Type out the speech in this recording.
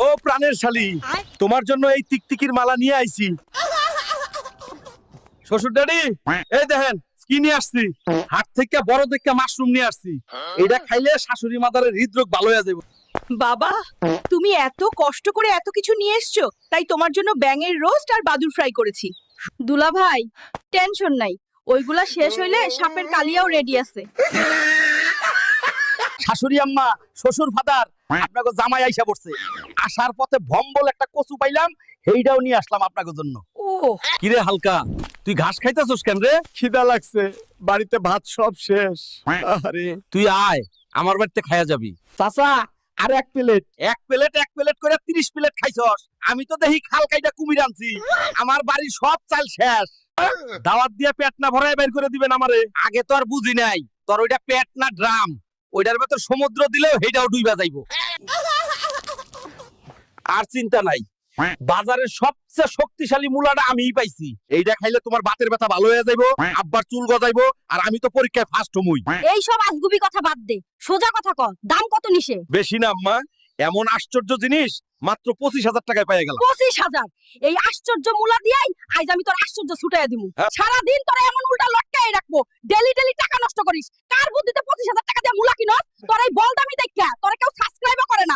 ও প্রাণের শালী, তোমার জন্য এই টিকটিকির মালা নিয়ে আইছি। শ্বশুর ড্যাডি, এই দেখেন কি নিয়ে আসছি। হাট থেকে বড় দেখে মাশরুম নিয়ে আসছি। এটা খাইলে শাশুড়ি মাদারের হৃদরোগ ভালো হয়ে যাবে। বাবা, তুমি এত কষ্ট করে এত কিছু নিয়ে এসছো, তাই তোমার জন্য ব্যাঙের রোস্ট আর বাদুর ফ্রাই করেছি। দুলা ভাই, টেনশন নাই, ওইগুলা শেষ হইলে সাপের কালিয়াও রেডি আছে। শাশুড়ি আম্মা, শ্বশুর ফাদার, আপনাকে জামাই আইসা পড়ছে। আসার পথে ভম্বল একটা কচু পাইলাম, সেইটাও নিয়ে আসলাম আপনাদের জন্য। ও কিরে হালকা, তুই ঘাস খাইতেছস কেন রে? খিদা লাগছে, বাড়িতে ভাত সব শেষ। আরে তুই আয়, আমার বাড়িতে খাইয়া যাবি। চাচা, আর এক প্লেট। এক প্লেট করে 30 প্লেট খাইছস। আমি তো দেখি খাল কাইটা কুমির আনছি। আমার বাড়ির সব চাল শেষ। দাওয়াত দিয়ে পেট না ভরায় বের করে দিবেন আমারে। আগে তো আর বুঝি নাই তোর ওইটা পেট না ড্রাম। ওইটার ভেতর সমুদ্র দিলেও সেইটাও ডুইবা যাইবো। আর চিন্তা নাই, বাজারের সবচেয়ে শক্তিশালী মূলাটা আমিই পাইছি। এইটা খাইলে তোমার বাতের ব্যথা ভালো হয়ে যাইবো, আব্বার চুল গজাইবো, আর আমি তো পরীক্ষায় ফার্স্ট হমুই। এই সব আজগুবি কথা বাদ দে, সোজা কথা কর, দাম কত নিছে? বেশি না আম্মা, এমন আশ্চর্য জিনিস মাত্র 25,000 টাকায় পেয়ে গেলাম। 25,000? এই আশ্চর্য মূলা দিয়াই আজ আমি তোর আশ্চর্য ছুটাইয়া দিমু। হ্যাঁ। সারা দিন তোরা এমন উল্টা লটকাই রাখবো, ডেলি টাকা নষ্ট করিস। কার বুদ্ধিতে 25,000 টাকা দিয়ে মূলা কিনস? তোর এই বলদামি দেখা তোরা কেউ সাবস্ক্রাইবও করে না।